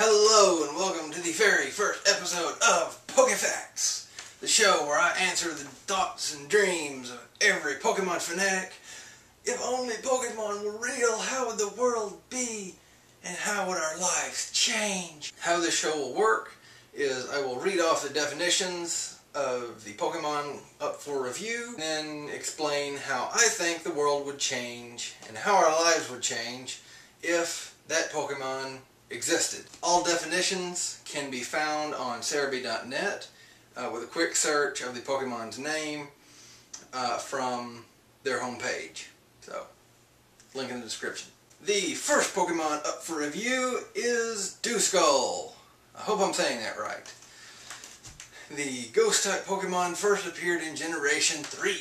Hello and welcome to the very first episode of Pokefacts, the show where I answer the thoughts and dreams of every Pokemon fanatic. If only Pokemon were real, how would the world be? And how would our lives change? How this show will work is I will read off the definitions of the Pokemon up for review, and then explain how I think the world would change and how our lives would change if that Pokemon existed. All definitions can be found on Serebii.net with a quick search of the Pokemon's name from their homepage. So, link in the description. The first Pokemon up for review is Duskull. I hope I'm saying that right. The Ghost-type Pokemon first appeared in Generation 3.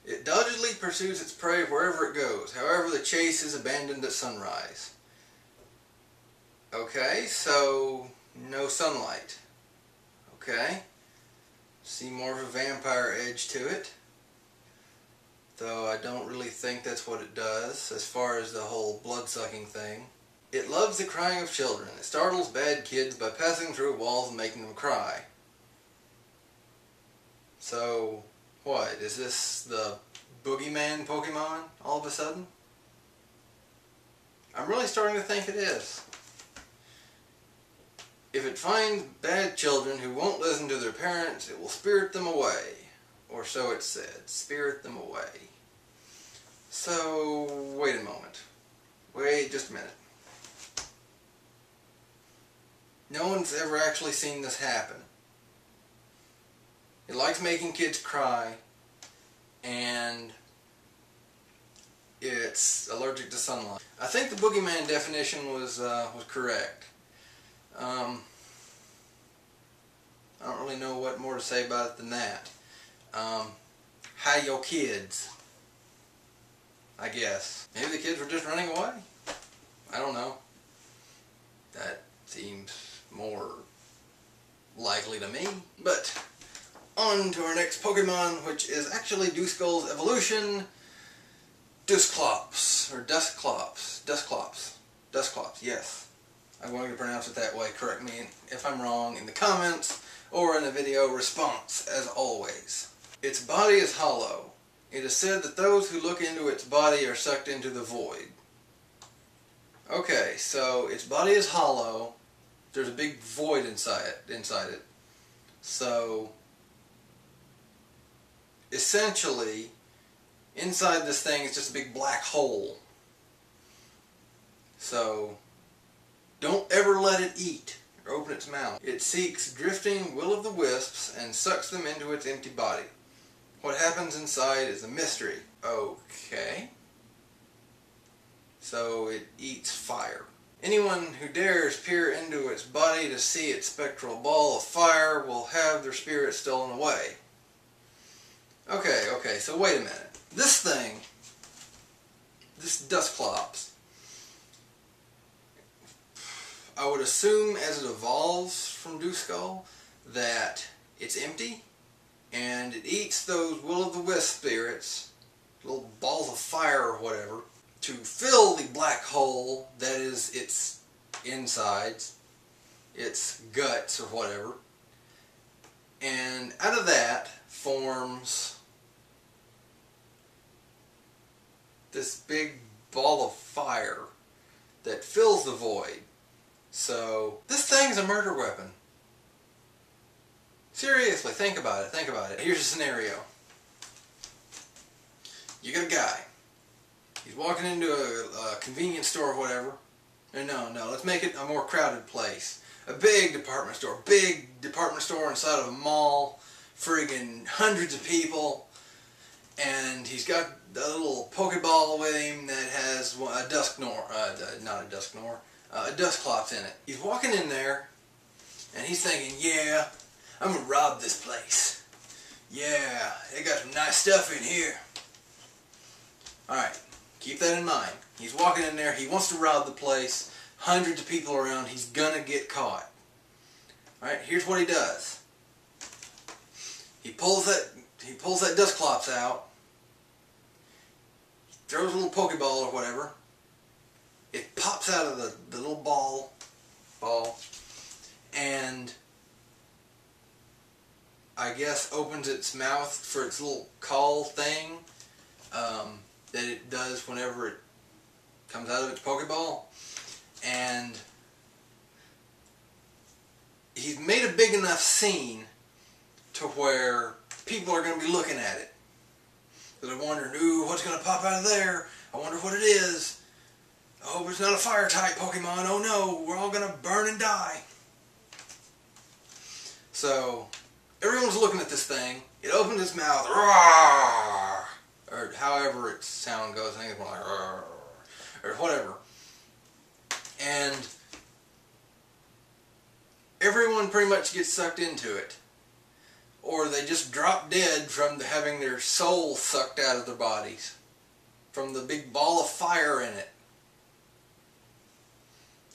It doggedly pursues its prey wherever it goes. However, the chase is abandoned at sunrise. Okay, so no sunlight. Okay. See more of a vampire edge to it. Though I don't really think that's what it does, as far as the whole blood-sucking thing. It loves the crying of children. It startles bad kids by passing through walls and making them cry. So, what? Is this the boogeyman Pokemon all of a sudden? I'm really starting to think it is. If it finds bad children who won't listen to their parents, it will spirit them away. Or so it said. Spirit them away. So, wait a moment. Wait just a minute. No one's ever actually seen this happen. It likes making kids cry, and it's allergic to sunlight. I think the boogeyman definition was correct. I don't really know what more to say about it than that. Hi, your kids. I guess. Maybe the kids were just running away. I don't know. That seems more likely to me. But on to our next Pokemon, which is actually Duskull's evolution, Dusklops, or Dusklops. Dusclops, yes. I'm going to pronounce it that way. Correct me if I'm wrong in the comments or in the video response, as always. Its body is hollow. It is said that those who look into its body are sucked into the void. Okay, so its body is hollow. There's a big void inside it. So, essentially, inside this thing is just a big black hole. So, don't ever let it eat or open its mouth. It seeks drifting will-o'-the-wisps and sucks them into its empty body. What happens inside is a mystery. Okay. So it eats fire. Anyone who dares peer into its body to see its spectral ball of fire will have their spirit stolen away. Okay, so wait a minute. This thing, this Dusklops, I would assume as it evolves from Duskull that it's empty and it eats those will-o'-the-wisp spirits, little balls of fire or whatever, to fill the black hole that is its insides, its guts or whatever, and out of that forms this big ball of fire that fills the void. So, this thing's a murder weapon. Seriously, think about it. Here's a scenario. You got a guy. He's walking into a convenience store or whatever. No, let's make it a more crowded place. A big department store inside of a mall. Friggin' hundreds of people. And he's got a little Pokeball with him that has a Dusknoir, not a Dusknoir, a Dusclops in it. He's walking in there, and he's thinking, yeah, I'm gonna rob this place. Yeah, they got some nice stuff in here. Alright, keep that in mind. He's walking in there, he wants to rob the place, hundreds of people around, he's gonna get caught. Alright, here's what he does. He pulls that Dusklops out, throws a little Pokeball or whatever. It pops out of the little ball I guess, opens its mouth for its little call thing that it does whenever it comes out of its Pokeball. And he's made a big enough scene to where people are going to be looking at it. They're wondering, ooh, what's going to pop out of there? I wonder what it is. I hope it's not a fire-type Pokemon. Oh no, we're all going to burn and die. So, everyone's looking at this thing. It opens its mouth, roar, or however its sound goes. I think it's more like, roar, or whatever. And everyone pretty much gets sucked into it. Or they just drop dead from having their soul sucked out of their bodies. From the big ball of fire in it.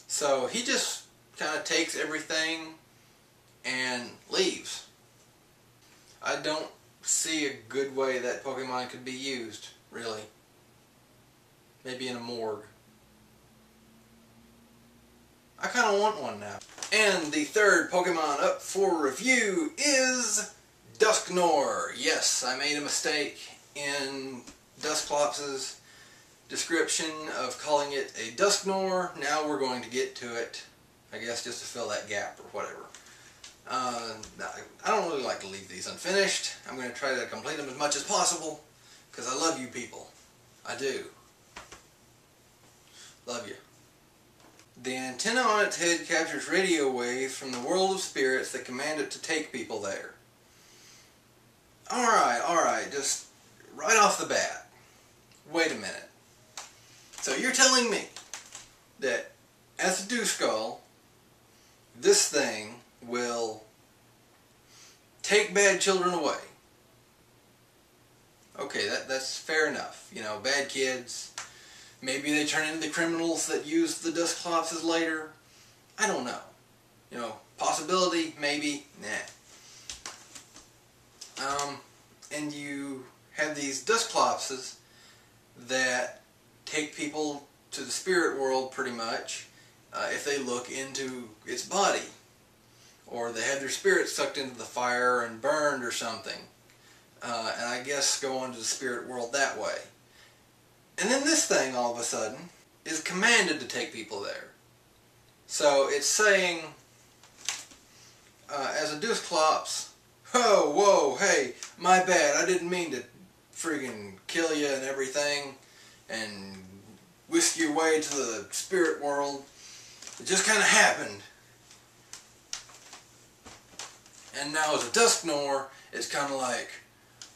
So he just kind of takes everything and leaves. I don't see a good way that Pokemon could be used, really. Maybe in a morgue. I kind of want one now. And the third Pokemon up for review is Dusknoir. Yes, I made a mistake in Dusclops' description of calling it a Dusknoir. Now we're going to get to it, I guess, just to fill that gap or whatever. I don't really like to leave these unfinished. I'm going to try to complete them as much as possible because I love you people. I do. Love you. The antenna on its head captures radio waves from the world of spirits that command it to take people there. Alright, just right off the bat. Wait a minute. So you're telling me that as a Duskull, this thing will take bad children away. Okay, that's fair enough. You know, bad kids. Maybe they turn into the criminals that use the Dusclops later. I don't know. You know, possibility, maybe, nah. And you have these Dusclops that take people to the spirit world pretty much if they look into its body. Or they have their spirits sucked into the fire and burned or something. And I guess go on to the spirit world that way. And then this thing, all of a sudden, is commanded to take people there. So it's saying, as a Dusclops, oh, whoa, hey, my bad, I didn't mean to friggin' kill you and everything, and whisk you away to the spirit world. It just kind of happened. And now as a Dusknoir, it's kind of like,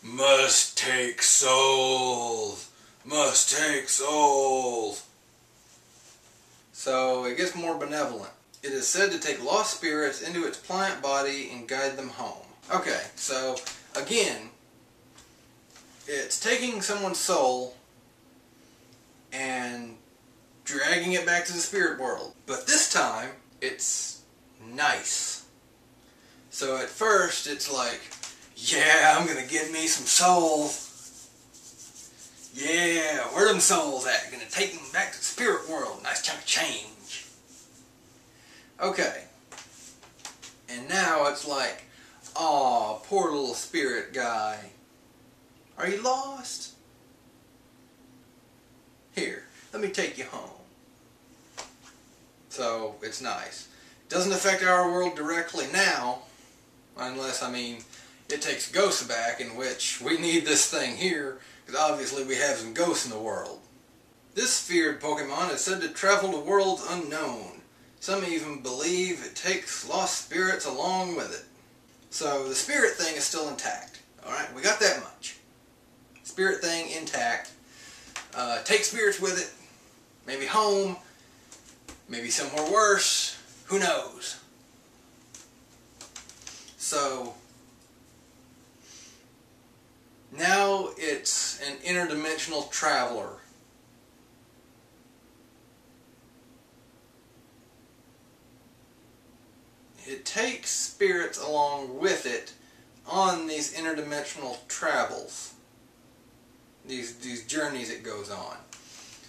must take souls. Must take souls. So it gets more benevolent. It is said to take lost spirits into its plant body and guide them home. Okay, so again, it's taking someone's soul and dragging it back to the spirit world. But this time, it's nice. So at first, it's like, yeah, I'm gonna get me some souls. Yeah, where them souls at? Gonna take them back to the spirit world. Nice chunk of change. Okay. And now it's like, aw, poor little spirit guy. Are you lost? Here, let me take you home. So, it's nice. Doesn't affect our world directly now, unless, I mean, it takes ghosts back, in which we need this thing here, because obviously we have some ghosts in the world. This feared Pokemon is said to travel to worlds unknown. Some even believe it takes lost spirits along with it. So the spirit thing is still intact. Alright, we got that much. Spirit thing intact. Take spirits with it. Maybe home. Maybe somewhere worse. Who knows? So now it's an interdimensional traveler. It takes spirits along with it on these interdimensional travels. These journeys it goes on.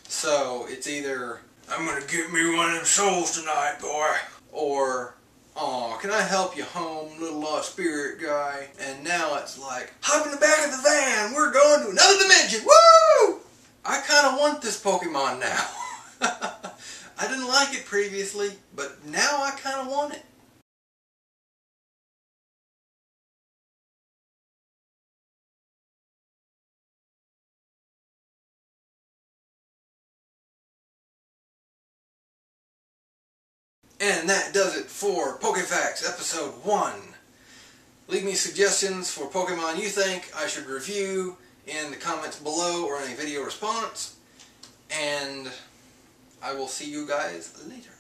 So it's either, I'm gonna get me one of them souls tonight, boy. Or Aw, can I help you home, little lost spirit guy? And now it's like, hop in the back of the van, we're going to another dimension, woo! I kind of want this Pokemon now. I didn't like it previously, but now I kind of want it. And that does it for Pokefacts episode 1. Leave me suggestions for Pokemon you think I should review in the comments below or in a video response. And I will see you guys later.